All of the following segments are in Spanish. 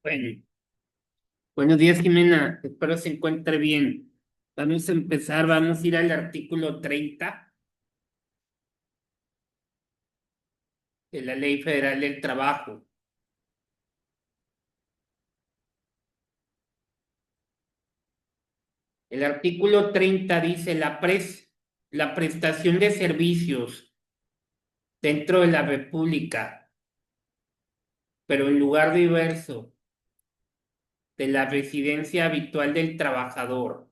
Bueno, buenos días, Jimena. Espero se encuentre bien. Vamos a empezar, vamos a ir al artículo 30 de la Ley Federal del Trabajo. El artículo 30 dice la prestación de servicios dentro de la República, pero en lugar diverso de la residencia habitual del trabajador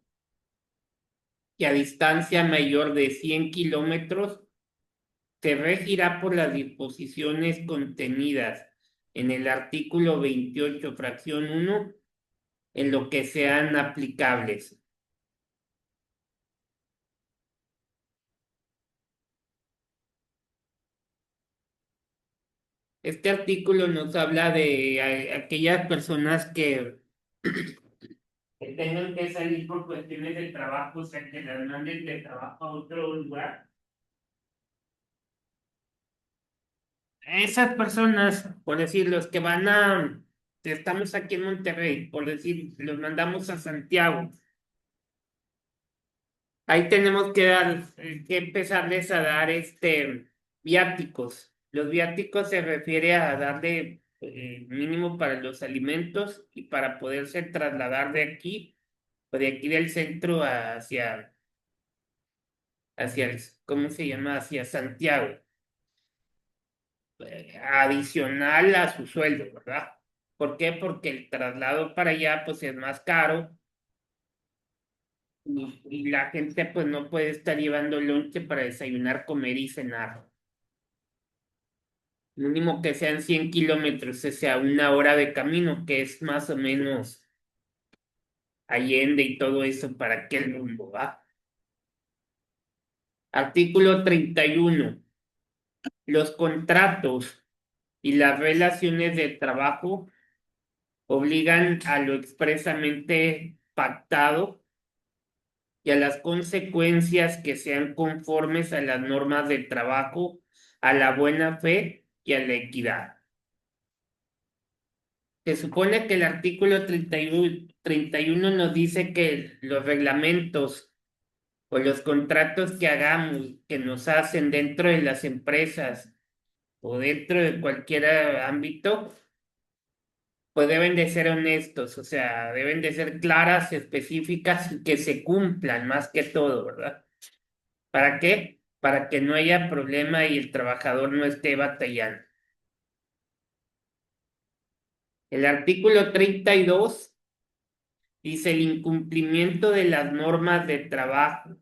y a distancia mayor de 100 kilómetros, se regirá por las disposiciones contenidas en el artículo 28, fracción uno, en lo que sean aplicables. Este artículo nos habla de aquellas personas que tengan que salir por cuestiones de trabajo, o sea, que las manden de trabajo a otro lugar. Esas personas, por decir, los que estamos aquí en Monterrey, por decir, los mandamos a Santiago. Ahí tenemos que empezarles a dar viáticos. Los viáticos se refiere a darle mínimo para los alimentos y para poderse trasladar de aquí, o de aquí del centro ¿cómo se llama? Hacia Santiago, adicional a su sueldo, ¿verdad? ¿Por qué? Porque el traslado para allá pues es más caro y la gente pues no puede estar llevando lonche para desayunar, comer y cenar. Mínimo que sean 100 kilómetros, o sea, una hora de camino, que es más o menos Allende y todo eso para aquel rumbo, ¿va? Artículo 31. Los contratos y las relaciones de trabajo obligan a lo expresamente pactado y a las consecuencias que sean conformes a las normas del trabajo, a la buena fe y a la equidad. Se supone que el artículo 31 nos dice que los reglamentos o los contratos que hagamos, que nos hacen dentro de las empresas o dentro de cualquier ámbito, pues deben de ser honestos, o sea, deben de ser claras, específicas y que se cumplan más que todo, ¿verdad? ¿Para qué? Para que no haya problema y el trabajador no esté batallando. El artículo 32 dice el incumplimiento de las normas de trabajo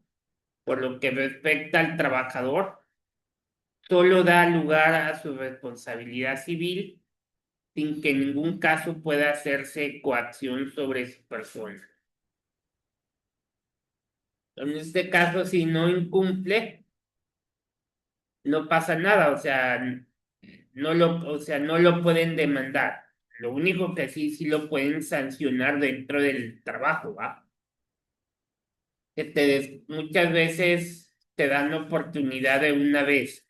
por lo que respecta al trabajador, solo da lugar a su responsabilidad civil sin que en ningún caso pueda hacerse coacción sobre su persona. En este caso, si no incumple, no pasa nada, o sea, no lo pueden demandar. Lo único que sí lo pueden sancionar dentro del trabajo, ¿va? Muchas veces te dan oportunidad de una vez.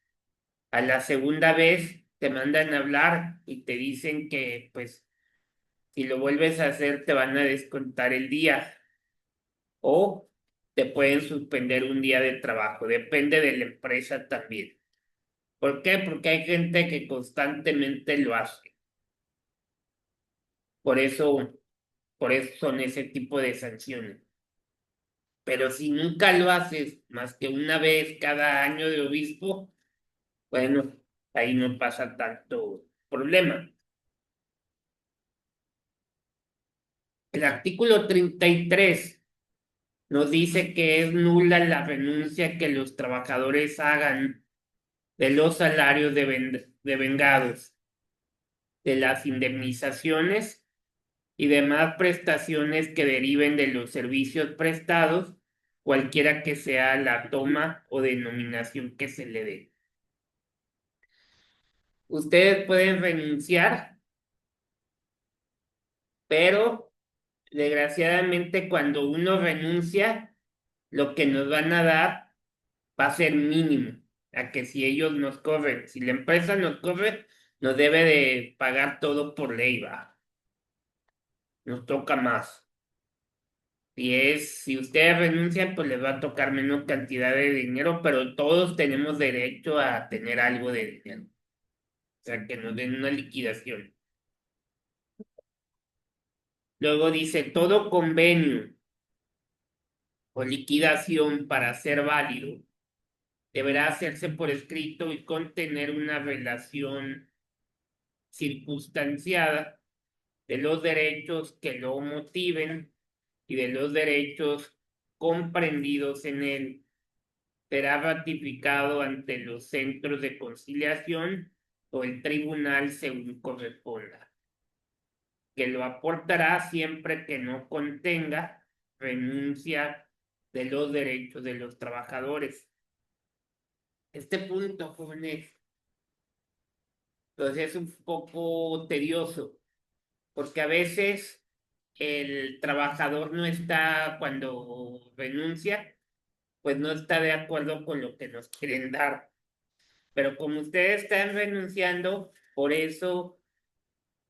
A la segunda vez te mandan a hablar y te dicen que, pues, si lo vuelves a hacer, te van a descontar el día o te pueden suspender un día de trabajo. Depende de la empresa también. ¿Por qué? Porque hay gente que constantemente lo hace. Por eso, por eso son ese tipo de sanciones. Pero si nunca lo haces más que una vez cada año de obispo, bueno, ahí no pasa tanto problema. El artículo 33 nos dice que es nula la renuncia que los trabajadores hagan de los salarios devengados, de las indemnizaciones y demás prestaciones que deriven de los servicios prestados, cualquiera que sea la toma o denominación que se le dé. Ustedes pueden renunciar, pero desgraciadamente cuando uno renuncia, lo que nos van a dar va a ser mínimo, a que si ellos nos corren, si la empresa nos corre, nos debe de pagar todo por ley, va. nos toca más. Si ustedes renuncian, pues les va a tocar menos cantidad de dinero, pero todos tenemos derecho a tener algo de dinero. O sea, que nos den una liquidación. Luego dice, todo convenio o liquidación para ser válido deberá hacerse por escrito y contener una relación circunstanciada de los derechos que lo motiven y de los derechos comprendidos en él. Será ratificado ante los centros de conciliación o el tribunal según corresponda, que lo aportará siempre que no contenga renuncia de los derechos de los trabajadores. Este punto, jóvenes, pues es un poco tedioso, porque a veces el trabajador no está, cuando renuncia, pues no está de acuerdo con lo que nos quieren dar. Pero como ustedes están renunciando, por eso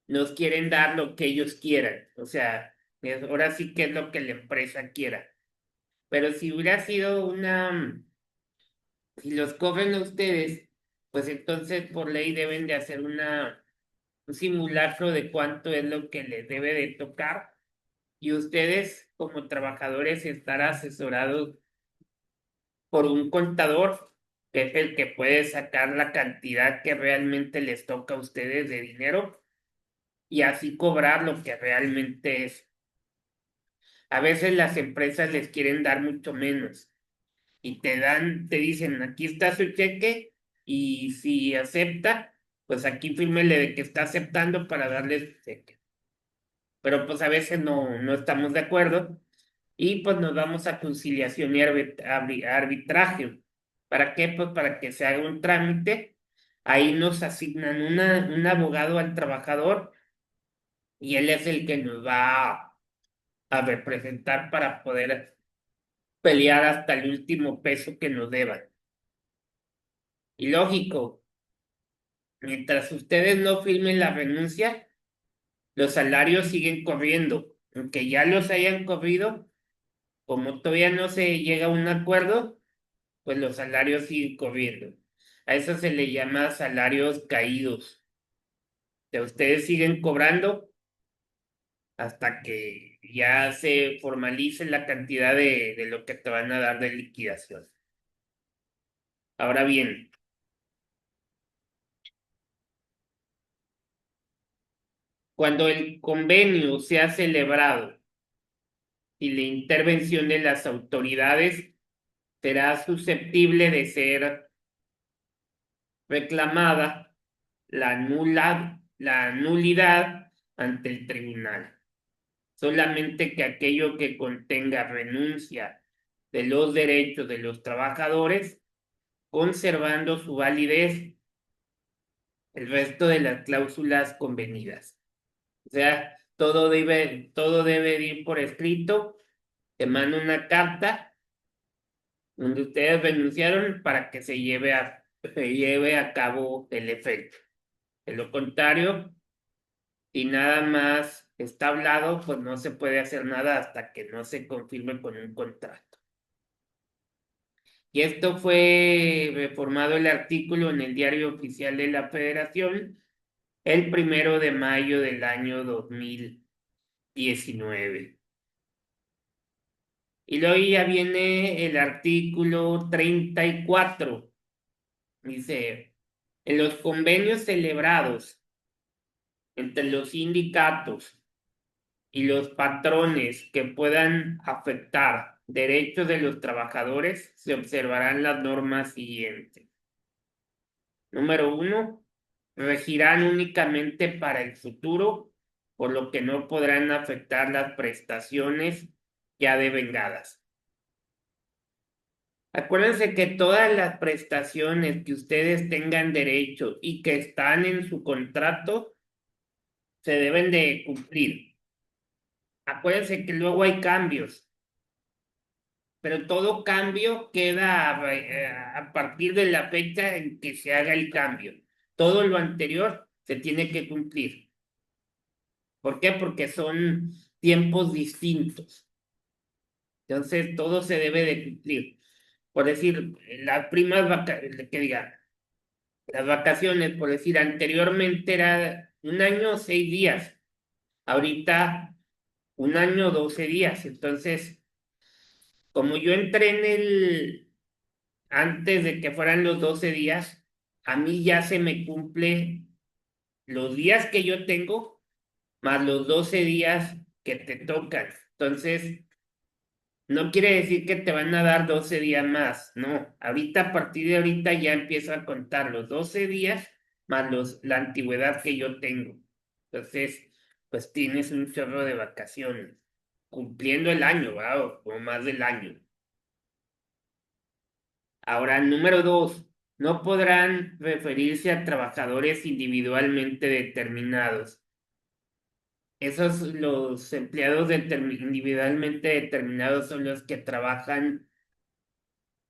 nos quieren dar lo que ellos quieran. O sea, ahora sí que es lo que la empresa quiera. Pero si hubiera sido si los cobran a ustedes, pues entonces por ley deben de hacer un simulacro de cuánto es lo que les debe de tocar y ustedes como trabajadores estar asesorados por un contador que es el que puede sacar la cantidad que realmente les toca a ustedes de dinero y así cobrar lo que realmente es. A veces las empresas les quieren dar mucho menos y te dicen, aquí está su cheque y si acepta, pues aquí fírmele de que está aceptando para darle su cheque. Pero pues a veces no estamos de acuerdo y pues nos vamos a conciliación y arbitraje. ¿Para qué? Pues para que se haga un trámite. Ahí nos asignan un abogado al trabajador y él es el que nos va a representar para poder pelear hasta el último peso que nos deban. Y lógico, mientras ustedes no firmen la renuncia, los salarios siguen corriendo. Aunque ya los hayan corrido, como todavía no se llega a un acuerdo, pues los salarios siguen corriendo. A eso se le llama salarios caídos. O sea, ustedes siguen cobrando hasta que ya se formalice la cantidad de lo que te van a dar de liquidación. Ahora bien, cuando el convenio se ha celebrado y la intervención de las autoridades será susceptible de ser reclamada la nulidad ante el tribunal. Solamente que aquello que contenga renuncia de los derechos de los trabajadores, conservando su validez el resto de las cláusulas convenidas. O sea, todo debe ir por escrito. Te mando una carta donde ustedes renunciaron para que se lleve a cabo el efecto. De lo contrario, si nada más está hablado, pues no se puede hacer nada hasta que no se confirme con un contrato. Y esto fue reformado el artículo en el Diario Oficial de la Federación el 1 de mayo del año 2019. Y luego ya viene el artículo 34. Dice, en los convenios celebrados entre los sindicatos y los patrones que puedan afectar derechos de los trabajadores, se observarán las normas siguientes. Número 1, regirán únicamente para el futuro, por lo que no podrán afectar las prestaciones ya devengadas. Acuérdense que todas las prestaciones que ustedes tengan derecho y que están en su contrato se deben de cumplir. Acuérdense que luego hay cambios, pero todo cambio queda a partir de la fecha en que se haga el cambio. Todo lo anterior se tiene que cumplir. ¿Por qué? Porque son tiempos distintos. Entonces, todo se debe de cumplir. Por decir, las primas vacaciones, que diga, las vacaciones, por decir, anteriormente era 1 año, 6 días. Ahorita 1 año, 12 días. Entonces, como yo entré antes de que fueran los 12 días, a mí ya se me cumple los días que yo tengo más los 12 días que te tocan. Entonces, no quiere decir que te van a dar 12 días más, no. Ahorita, a partir de ahorita ya empiezo a contar los 12 días más la antigüedad que yo tengo. Entonces, pues tienes un chorro de vacaciones, cumpliendo el año, ¿va? O más del año. Ahora, número 2, no podrán referirse a trabajadores individualmente determinados. Esos, los empleados individualmente determinados son los que trabajan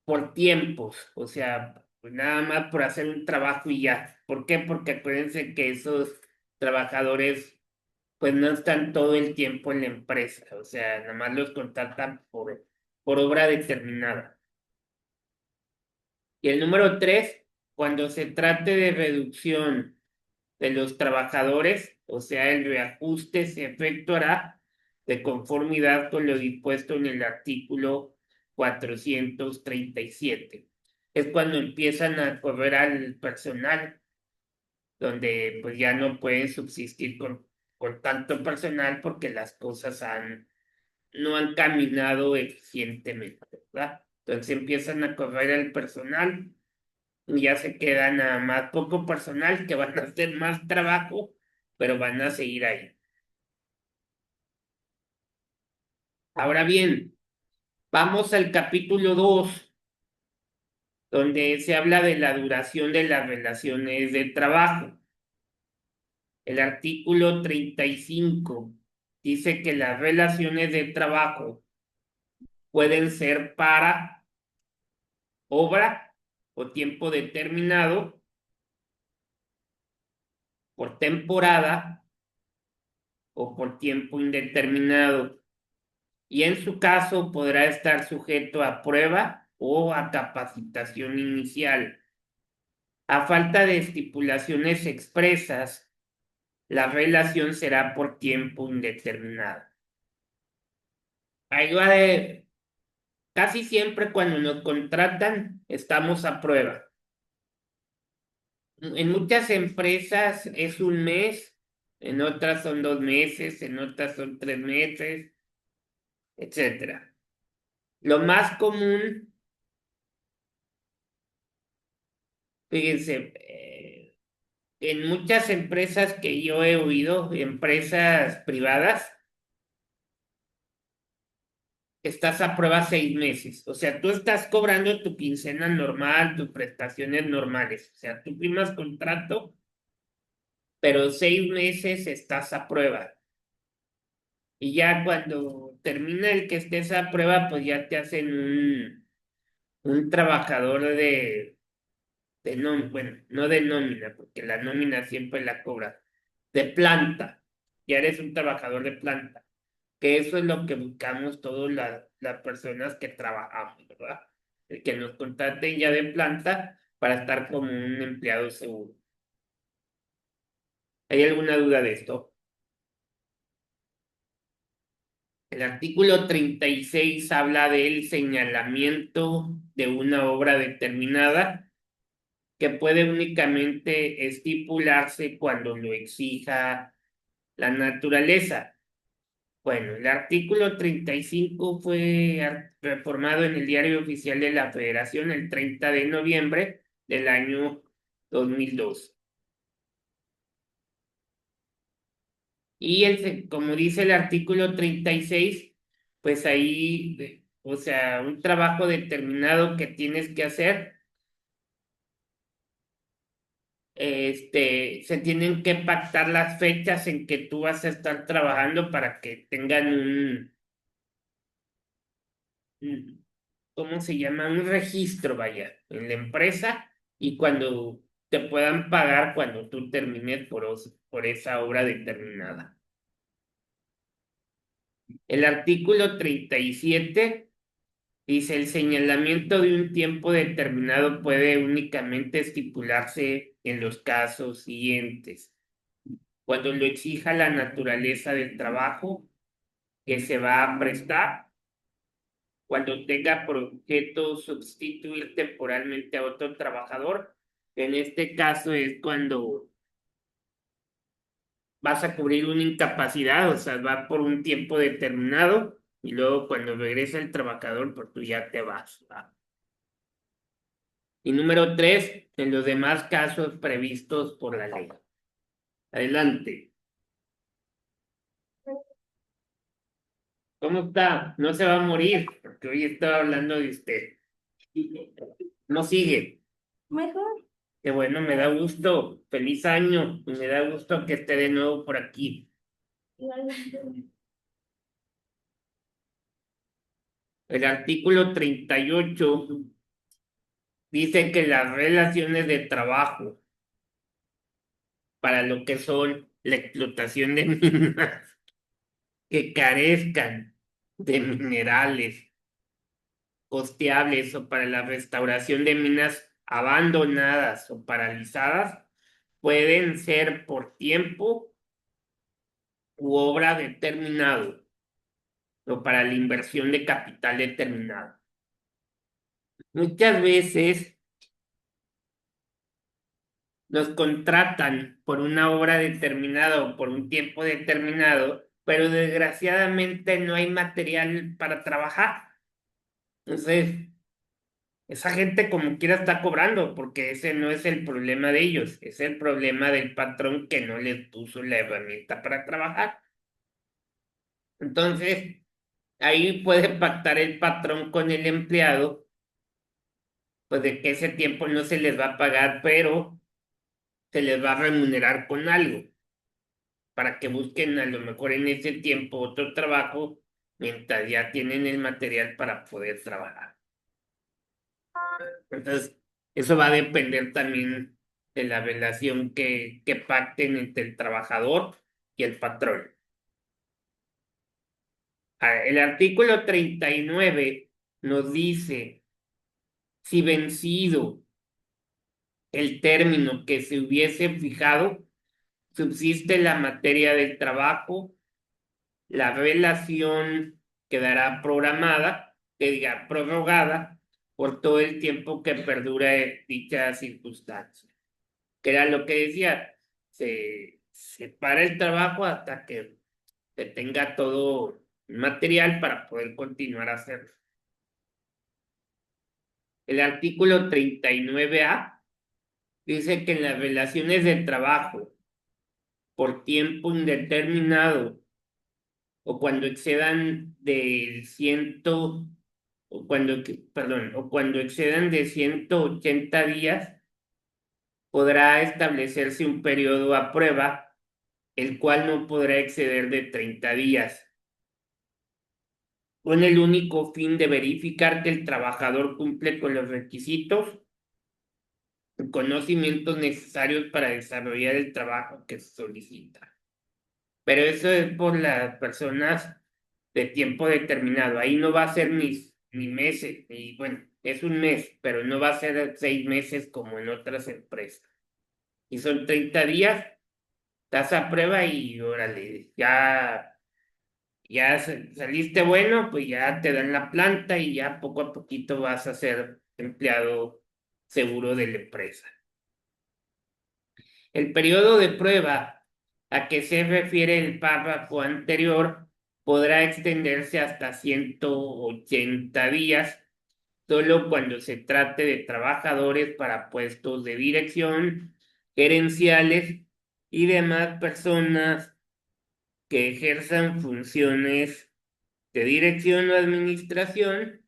por tiempos, o sea, pues nada más por hacer un trabajo y ya. ¿Por qué? Porque acuérdense que esos trabajadores pues no están todo el tiempo en la empresa, o sea, nada más los contratan por obra determinada. Y el número 3, cuando se trate de reducción de los trabajadores, o sea, el reajuste se efectuará de conformidad con lo dispuesto en el artículo 437. Es cuando empiezan a correr al personal, donde pues ya no pueden subsistir con tanto personal porque las cosas no han caminado eficientemente, ¿verdad? Entonces empiezan a correr al personal y ya se queda nada más poco personal que van a hacer más trabajo, pero van a seguir ahí. Ahora bien, vamos al capítulo 2 donde se habla de la duración de las relaciones de trabajo. El artículo 35 dice que las relaciones de trabajo pueden ser para obra o tiempo determinado, por temporada o por tiempo indeterminado. Y en su caso podrá estar sujeto a prueba o a capacitación inicial. A falta de estipulaciones expresas, la relación será por tiempo indeterminado. Ahí va de, casi siempre cuando nos contratan estamos a prueba. En muchas empresas es 1 mes, en otras son 2 meses, en otras son 3 meses, etcétera. Lo más común, fíjense, en muchas empresas que yo he oído, empresas privadas, estás a prueba 6 meses. O sea, tú estás cobrando tu quincena normal, tus prestaciones normales. O sea, tú firmas contrato, pero 6 meses estás a prueba. Y ya cuando termina el que estés a prueba, pues ya te hacen un trabajador bueno, no de nómina, porque la nómina siempre la cobra, de planta. Ya eres un trabajador de planta. Que eso es lo que buscamos todas las personas que trabajamos, ¿verdad? El que nos contraten ya de planta para estar como un empleado seguro. ¿Hay alguna duda de esto? El artículo 36 habla del señalamiento de una obra determinada que puede únicamente estipularse cuando lo exija la naturaleza. Bueno, el artículo 35 fue reformado en el Diario Oficial de la Federación el 30 de noviembre del año 2002. Y como dice el artículo 36, pues ahí, o sea, un trabajo determinado que tienes que hacer, se tienen que pactar las fechas en que tú vas a estar trabajando para que tengan un ¿cómo se llama? Un registro, vaya, en la empresa y cuando te puedan pagar cuando tú termines por esa obra determinada. El artículo 37 dice: el señalamiento de un tiempo determinado puede únicamente estipularse en los casos siguientes: cuando lo exija la naturaleza del trabajo que se va a prestar, cuando tenga por objeto sustituir temporalmente a otro trabajador. En este caso es cuando vas a cubrir una incapacidad, o sea, va por un tiempo determinado y luego cuando regresa el trabajador, pues tú ya te vas, ¿va? Y número 3, en los demás casos previstos por la ley. Adelante. ¿Cómo está? No se va a morir, porque hoy estaba hablando de usted. No sigue. Mejor. Qué bueno, me da gusto. Feliz año y me da gusto que esté de nuevo por aquí. Igualmente. El artículo 38 dice que las relaciones de trabajo para lo que son la explotación de minas que carezcan de minerales costeables o para la restauración de minas abandonadas o paralizadas pueden ser por tiempo u obra determinado o para la inversión de capital determinado. Muchas veces nos contratan por una obra determinada o por un tiempo determinado, pero desgraciadamente no hay material para trabajar. Entonces, esa gente como quiera está cobrando, porque ese no es el problema de ellos, es el problema del patrón que no les puso la herramienta para trabajar. Entonces, ahí puede pactar el patrón con el empleado, pues de que ese tiempo no se les va a pagar, pero se les va a remunerar con algo, para que busquen a lo mejor en ese tiempo otro trabajo, mientras ya tienen el material para poder trabajar. Entonces, eso va a depender también de la relación que pacten entre el trabajador y el patrón. El artículo 39 nos dice: si vencido el término que se hubiese fijado, subsiste la materia del trabajo, la relación quedará programada, que diga prorrogada, por todo el tiempo que perdura dicha circunstancia. Que era lo que decía, se para el trabajo hasta que se tenga todo material para poder continuar a hacerlo. El artículo 39A dice que en las relaciones de trabajo por tiempo indeterminado o cuando excedan de o cuando excedan de 180 días, podrá establecerse un periodo a prueba, el cual no podrá exceder de 30 días, con el único fin de verificar que el trabajador cumple con los requisitos y conocimientos necesarios para desarrollar el trabajo que se solicita. Pero eso es por las personas de tiempo determinado. Ahí no va a ser ni meses, ni bueno, es un mes, pero no va a ser 6 meses como en otras empresas. Y son 30 días, estás a prueba y órale, ya saliste bueno, pues ya te dan la planta y ya poco a poquito vas a ser empleado seguro de la empresa. El periodo de prueba a que se refiere el párrafo anterior podrá extenderse hasta 180 días, solo cuando se trate de trabajadores para puestos de dirección, gerenciales y demás personas que ejerzan funciones de dirección o administración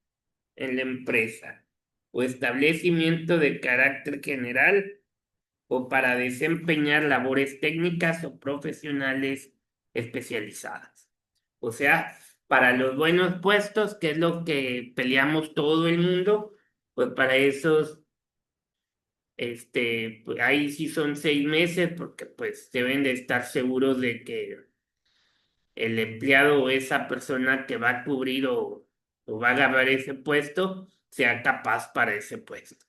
en la empresa o establecimiento de carácter general o para desempeñar labores técnicas o profesionales especializadas. O sea, para los buenos puestos, que es lo que peleamos todo el mundo, pues para esos, pues ahí sí son 6 meses, porque pues deben de estar seguros de que el empleado o esa persona que va a cubrir o va a agarrar ese puesto sea capaz para ese puesto.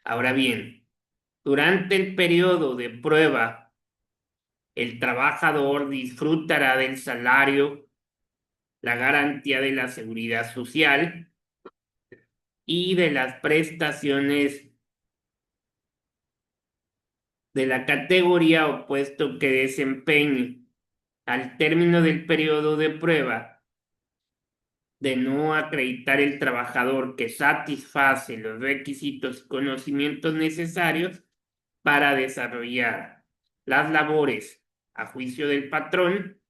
Ahora bien, durante el periodo de prueba, el trabajador disfrutará del salario, la garantía de la seguridad social y de las prestaciones de la categoría o puesto que desempeñe. Al término del periodo de prueba, de no acreditar el trabajador que satisface los requisitos y conocimientos necesarios para desarrollar las labores a juicio del patrón,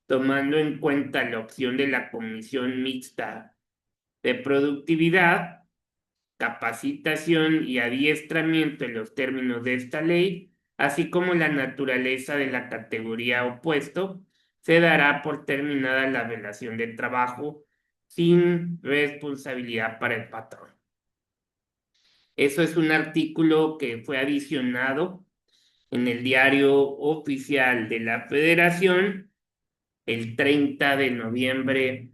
tomando en cuenta la opción de la comisión mixta de productividad, capacitación y adiestramiento en los términos de esta ley, así como la naturaleza de la categoría opuesto, se dará por terminada la relación de trabajo sin responsabilidad para el patrón. Eso es un artículo que fue adicionado en el diario oficial de la Federación el 30 de noviembre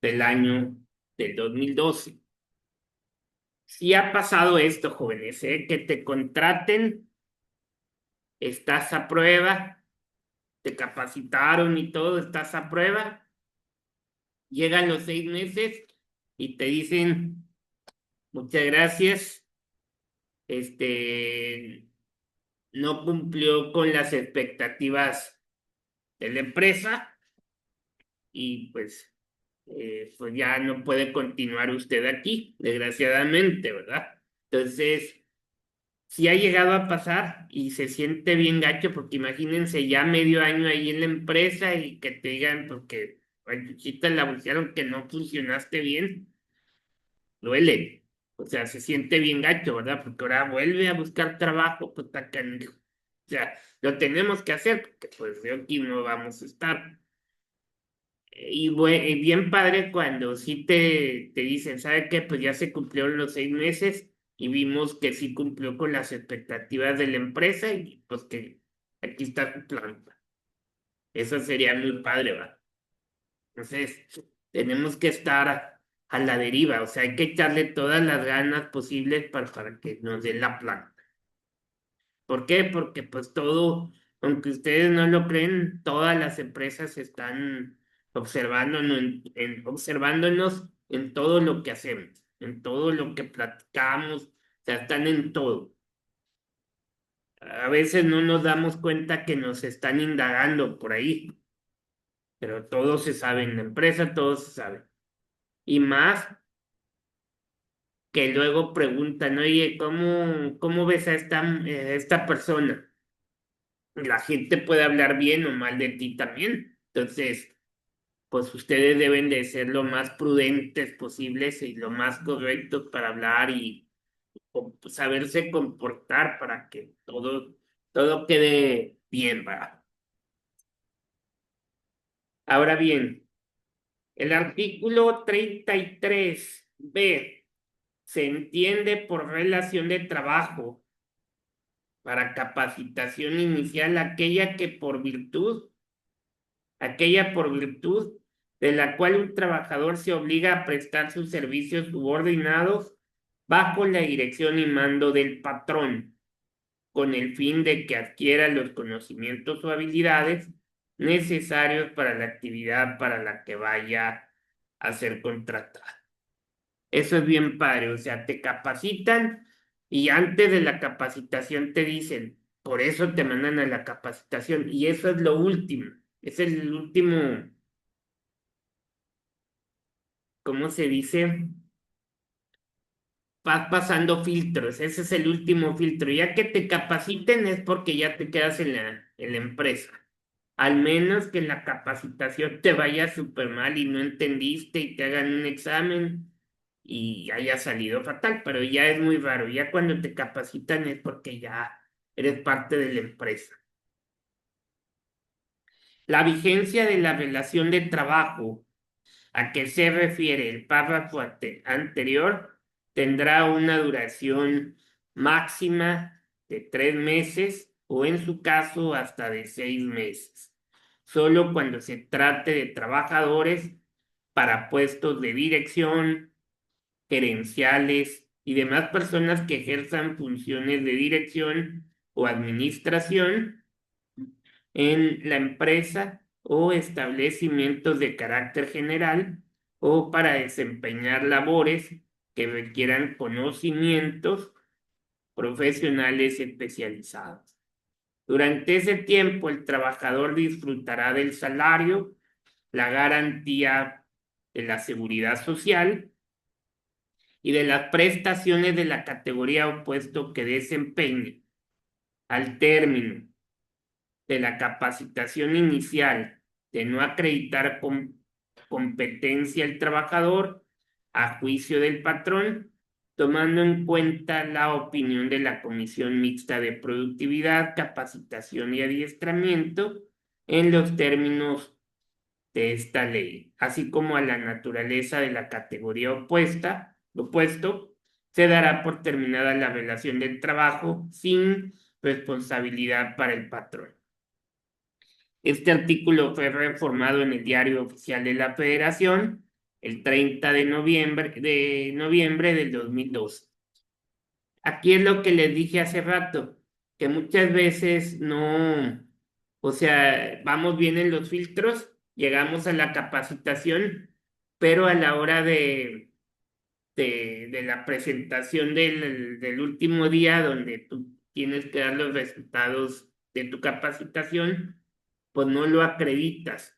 del año del 2012. Si ha pasado esto, jóvenes, que te contraten, estás a prueba, te capacitaron y todo, estás a prueba, llegan los 6 meses y te dicen, muchas gracias, este, no cumplió con las expectativas de la empresa y pues ya no puede continuar usted aquí, desgraciadamente, ¿verdad? Entonces, sí ha llegado a pasar y se siente bien gacho porque imagínense ya medio año ahí en la empresa y que te digan porque Chuchita la pusieron que no funcionaste bien, duele. O sea, se siente bien gacho, ¿verdad? Porque ahora vuelve a buscar trabajo, pues está canijo. O sea, lo tenemos que hacer porque pues de aquí no vamos a estar. Y bien padre cuando sí te dicen, ¿sabe qué? Pues ya se cumplieron los 6 meses y vimos que sí cumplió con las expectativas de la empresa y pues que aquí está tu planta. Eso sería muy padre, ¿va? Entonces, tenemos que estar a la deriva, o sea, hay que echarle todas las ganas posibles para que nos den la planta. ¿Por qué? Porque pues todo, aunque ustedes no lo creen, todas las empresas están observándonos observándonos en todo lo que hacemos, en todo lo que platicamos, o sea, están en todo. A veces no nos damos cuenta que nos están indagando por ahí, pero todo se sabe en la empresa, todo se sabe. Y más que luego preguntan, oye, ¿cómo ves a esta persona? La gente puede hablar bien o mal de ti también. Entonces, pues ustedes deben de ser lo más prudentes posibles y lo más correctos para hablar y saberse comportar para que todo quede bien, ¿va? Ahora bien, el artículo 33b se entiende por relación de trabajo para capacitación inicial aquella por virtud de la cual un trabajador se obliga a prestar sus servicios subordinados bajo la dirección y mando del patrón, con el fin de que adquiera los conocimientos o habilidades necesarios para la actividad para la que vaya a ser contratado. Eso es bien padre, o sea, te capacitan y antes de la capacitación te dicen, por eso te mandan a la capacitación y eso es lo último, es el último, ¿cómo se dice? Vas pasando filtros, ese es el último filtro. Ya que te capaciten es porque ya te quedas en la empresa. Al menos que en la capacitación te vaya súper mal y no entendiste y te hagan un examen y haya salido fatal, pero ya es muy raro. Ya cuando te capacitan es porque ya eres parte de la empresa. La vigencia de la relación de trabajo a que se refiere el párrafo anterior tendrá una duración máxima de 3 meses o en su caso hasta de 6 meses, solo cuando se trate de trabajadores para puestos de dirección, gerenciales y demás personas que ejerzan funciones de dirección o administración en la empresa o establecimientos de carácter general o para desempeñar labores que requieran conocimientos profesionales especializados. Durante ese tiempo, el trabajador disfrutará del salario, la garantía de la seguridad social y de las prestaciones de la categoría o puesto que desempeñe. Al término de la capacitación inicial de no acreditar competencia el trabajador a juicio del patrón, tomando en cuenta la opinión de la Comisión Mixta de Productividad, Capacitación y Adiestramiento en los términos de esta ley, así como a la naturaleza de la categoría opuesto, se dará por terminada la relación del trabajo sin responsabilidad para el patrón. Este artículo fue reformado en el Diario Oficial de la Federación el 30 de noviembre del 2002. Aquí es lo que les dije hace rato, que muchas veces no, o sea, vamos bien en los filtros, llegamos a la capacitación, pero a la hora de la presentación del último día, donde tú tienes que dar los resultados de tu capacitación, pues no lo acreditas.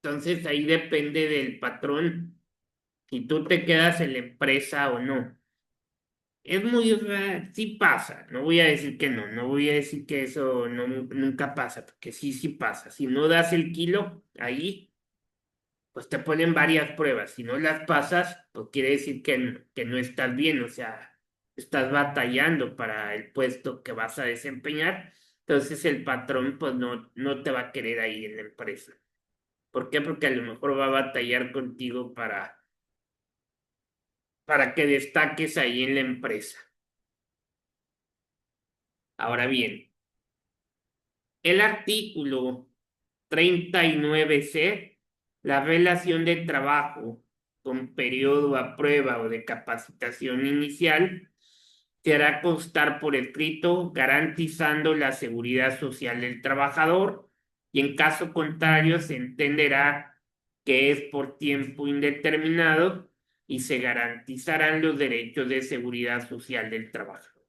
Entonces ahí depende del patrón si tú te quedas en la empresa o no. Es muy raro, sí pasa, no voy a decir que no, no voy a decir que eso no, nunca pasa, porque sí, sí pasa. Si no das el kilo ahí, pues te ponen varias pruebas. Si no las pasas, pues quiere decir que no estás bien, o sea, estás batallando para el puesto que vas a desempeñar. Entonces el patrón pues no te va a querer ahí en la empresa. ¿Por qué? Porque a lo mejor va a batallar contigo para que destaques ahí en la empresa. Ahora bien, el artículo 39C, la relación de trabajo con periodo a prueba o de capacitación inicial, se hará constar por escrito garantizando la seguridad social del trabajador y en caso contrario se entenderá que es por tiempo indeterminado y se garantizarán los derechos de seguridad social del trabajador.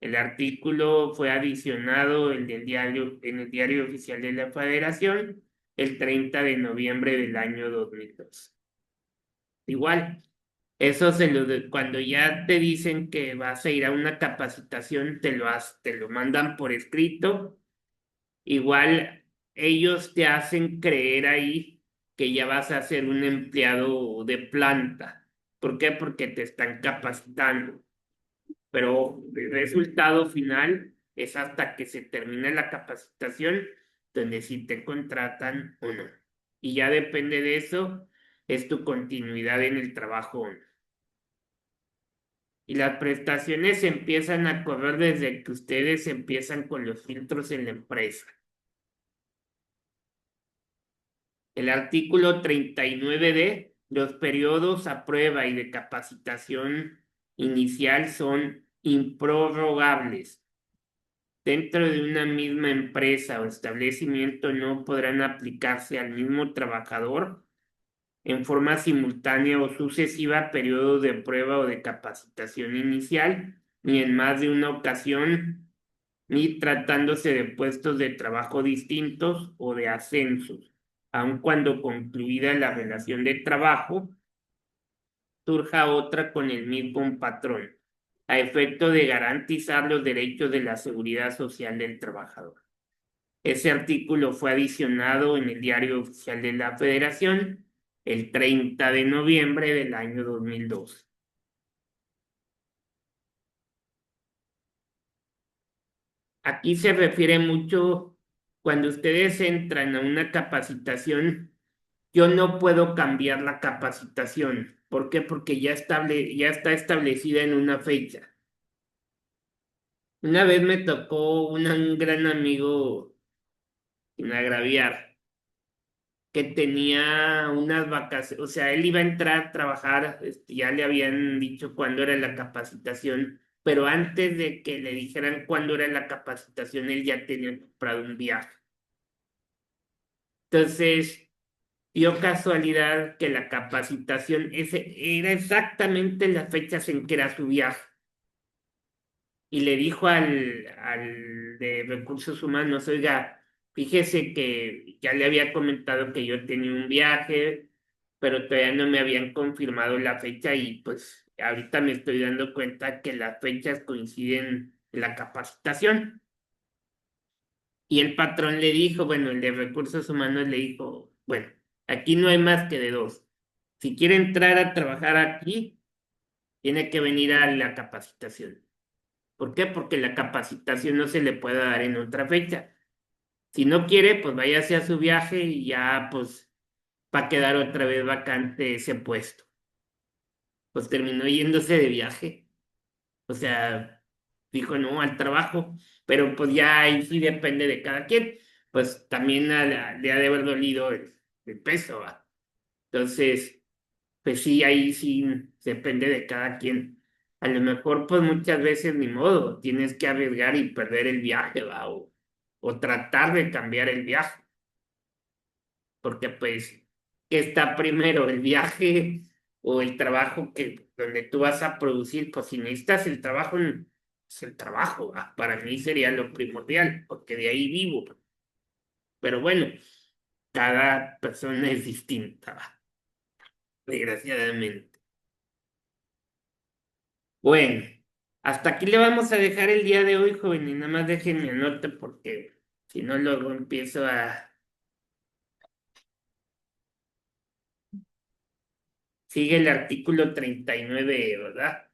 El artículo fue adicionado en el diario oficial de la Federación el 30 de noviembre del año 2002. Igual, eso cuando ya te dicen que vas a ir a una capacitación, te lo mandan por escrito. Igual ellos te hacen creer ahí que ya vas a ser un empleado de planta. ¿Por qué? Porque te están capacitando. Pero el resultado final es hasta que se termine la capacitación, donde si te contratan o no. Y ya depende de eso, es tu continuidad en el trabajo o no. Y las prestaciones empiezan a correr desde que ustedes empiezan con los filtros en la empresa. El artículo 39D, los periodos a prueba y de capacitación inicial son improrrogables. Dentro de una misma empresa o establecimiento no podrán aplicarse al mismo trabajador en forma simultánea o sucesiva periodos de prueba o de capacitación inicial, ni en más de una ocasión, ni tratándose de puestos de trabajo distintos o de ascensos, aun cuando concluida la relación de trabajo, surja otra con el mismo patrón, a efecto de garantizar los derechos de la seguridad social del trabajador. Ese artículo fue adicionado en el Diario Oficial de la Federación el 30 de noviembre del año 2002. Aquí se refiere mucho cuando ustedes entran a una capacitación, yo no puedo cambiar la capacitación. ¿Por qué? Porque ya está establecida en una fecha. Una vez me tocó un gran amigo, sin agraviar, que tenía unas vacaciones, o sea, él iba a entrar a trabajar, ya le habían dicho cuándo era la capacitación, pero antes de que le dijeran cuándo era la capacitación, él ya tenía comprado un viaje. Entonces, dio casualidad que la capacitación era exactamente las fechas en que era su viaje. Y le dijo al de recursos humanos, oiga, fíjese que ya le había comentado que yo tenía un viaje, pero todavía no me habían confirmado la fecha y pues ahorita me estoy dando cuenta que las fechas coinciden en la capacitación. Y el patrón le dijo, bueno, el de recursos humanos le dijo, bueno, aquí no hay más que de dos. Si quiere entrar a trabajar aquí, tiene que venir a la capacitación. ¿Por qué? Porque la capacitación no se le puede dar en otra fecha. Si no quiere, pues váyase a su viaje y ya pues va a quedar otra vez vacante ese puesto. Pues terminó yéndose de viaje. O sea, dijo no al trabajo, pero pues ya ahí sí depende de cada quien. Pues también le ha de haber dolido el peso, ¿va? Entonces, pues sí, ahí sí depende de cada quien. A lo mejor, pues muchas veces ni modo, tienes que arriesgar y perder el viaje, ¿va? O tratar de cambiar el viaje, porque pues, ¿qué está primero, el viaje o el trabajo donde tú vas a producir? Pues si necesitas el trabajo, es el trabajo, ¿va? Para mí sería lo primordial, porque de ahí vivo. Pero bueno, cada persona es distinta, ¿va? Desgraciadamente. Bueno, hasta aquí le vamos a dejar el día de hoy, joven, y nada más déjenme anote porque si no luego empiezo a... Sigue el artículo 39, ¿verdad?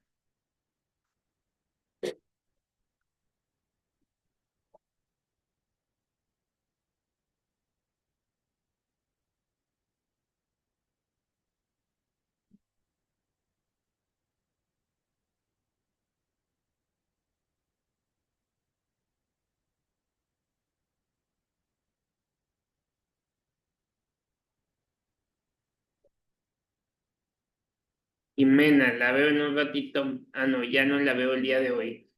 Jimena, la veo en un ratito. Ah, no, ya no la veo el día de hoy.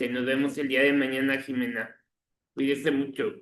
Nos vemos el día de mañana, Jimena. Cuídese mucho.